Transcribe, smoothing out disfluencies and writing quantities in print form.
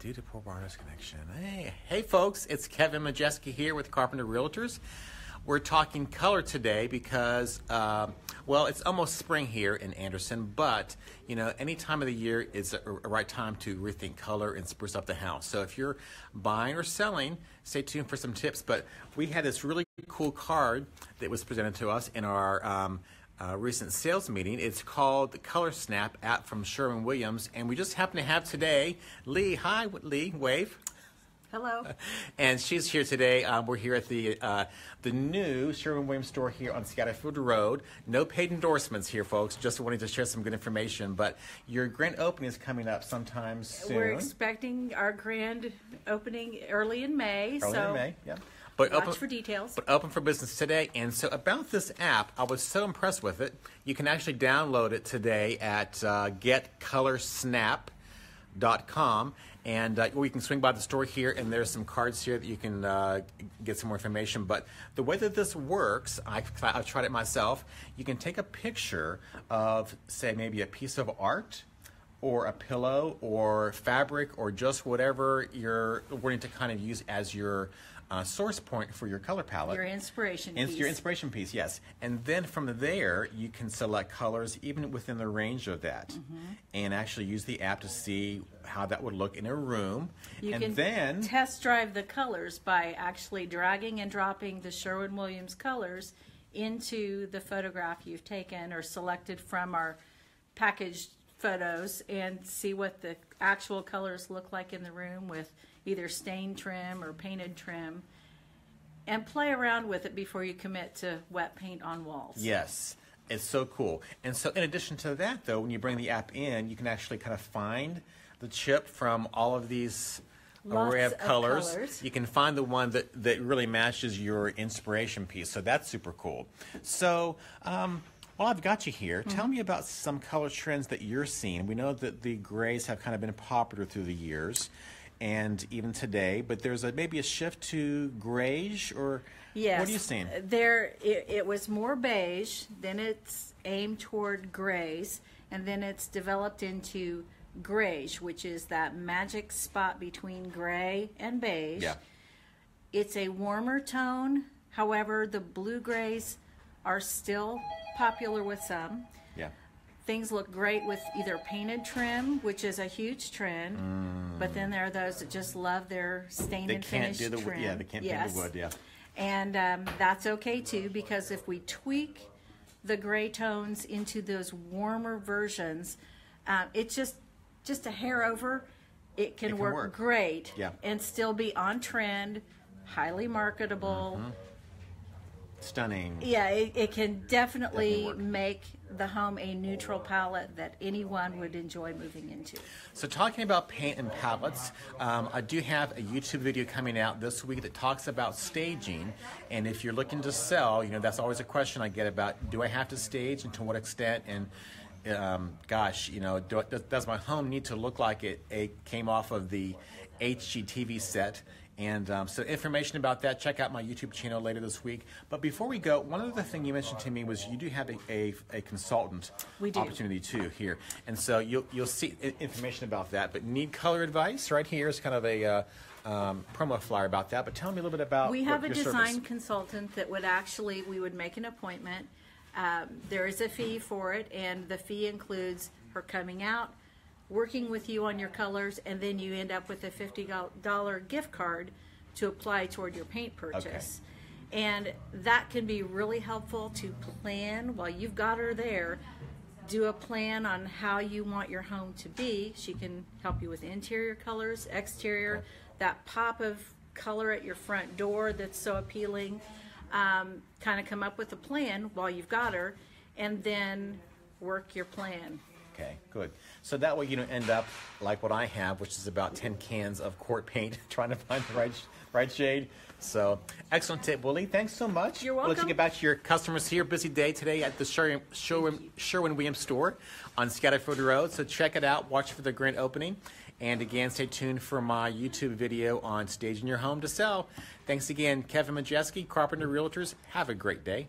Due to poor wireless connection. Hey folks, it's Kevin Majeski here with Carpenter Realtors. We're talking color today because, well, it's almost spring here in Anderson, but, you know, any time of the year is a right time to rethink color and spruce up the house. So if you're buying or selling, stay tuned for some tips. But we had this really cool card that was presented to us in our recent sales meeting. It's called the Color Snap app from Sherwin-Williams, and we just happen to have today Lee. Hi, Lee. Wave. Hello. And she's here today. We're here at the new Sherwin-Williams store here on Scatterfield Road. No paid endorsements here, folks. Just wanted to share some good information. But your grand opening is coming up sometime soon. We're expecting our grand opening early in May. Early in May, yeah. But watch for details. But open for business today. And so about this app, I was so impressed with it. You can actually download it today at getcolorsnap.com. And or you can swing by the store here, and there's some cards here that you can get some more information. But the way that this works, I've tried it myself. You can take a picture of, say, maybe a piece of art, or a pillow, or fabric, or just whatever you're wanting to kind of use as your source point for your color palette. Your inspiration piece. Your inspiration piece, yes. And then from there, you can select colors even within the range of that, and actually use the app to see how that would look in a room. You and can then test drive the colors by actually dragging and dropping the Sherwin-Williams colors into the photograph you've taken or selected from our packaged photos, and see what the actual colors look like in the room with either stain trim or painted trim, and play around with it before you commit to wet paint on walls. Yes, it's so cool. And so in addition to that, though, when you bring the app in, you can actually kind of find the chip from all of these array of colors. You can find the one that really matches your inspiration piece. So that's super cool. So while I've got you here, tell me about some color trends that you're seeing. We know that the grays have kind of been popular through the years and even today, but there's maybe a shift to grayish, or yes, what are you seeing? It was more beige, then it's aimed toward grays, and then it's developed into grayish, which is that magic spot between gray and beige. Yeah. It's a warmer tone. However, the blue grays are still popular with some. Yeah. Things look great with either painted trim, which is a huge trend, but then there are those that just love their stained and finished trim. Yeah, they can't do the wood, yeah. And that's okay too, because if we tweak the gray tones into those warmer versions, it's just a hair over. It can work great, yeah, and still be on trend, highly marketable. Stunning. Yeah, it can definitely make the home a neutral palette that anyone would enjoy moving into. So talking about paint and palettes, I do have a YouTube video coming out this week that talks about staging. And if you're looking to sell, you know, that's always a question I get about, do I have to stage and to what extent? And gosh, you know, does my home need to look like it came off of the HGTV set? And so information about that, check out my YouTube channel later this week. But before we go, one other thing you mentioned to me was you do have a consultant opportunity too here. And so you'll see information about that. But need color advice? Right here is kind of a promo flyer about that. But tell me a little bit about We have a design service. consultant that would actually, we would make an appointment. There is a fee for it, and the fee includes her coming out, working with you on your colors, and then you end up with a $50 gift card to apply toward your paint purchase. Okay. And that can be really helpful to plan while you've got her there. Do a plan on how you want your home to be. She can help you with interior colors, exterior, that pop of color at your front door that's so appealing. Kind of come up with a plan while you've got her, and then work your plan. Okay, good. So that way you don't end up like what I have, which is about 10 cans of quart paint trying to find the right shade. So excellent tip, Willie. Thanks so much. You're welcome. We'll let you get back to your customers here. Busy day today at the Sherwin-Williams store on Scatterfield Road. So check it out. Watch for the grand opening. And again, stay tuned for my YouTube video on staging your home to sell. Thanks again, Kevin Majeski, Carpenter Realtors. Have a great day.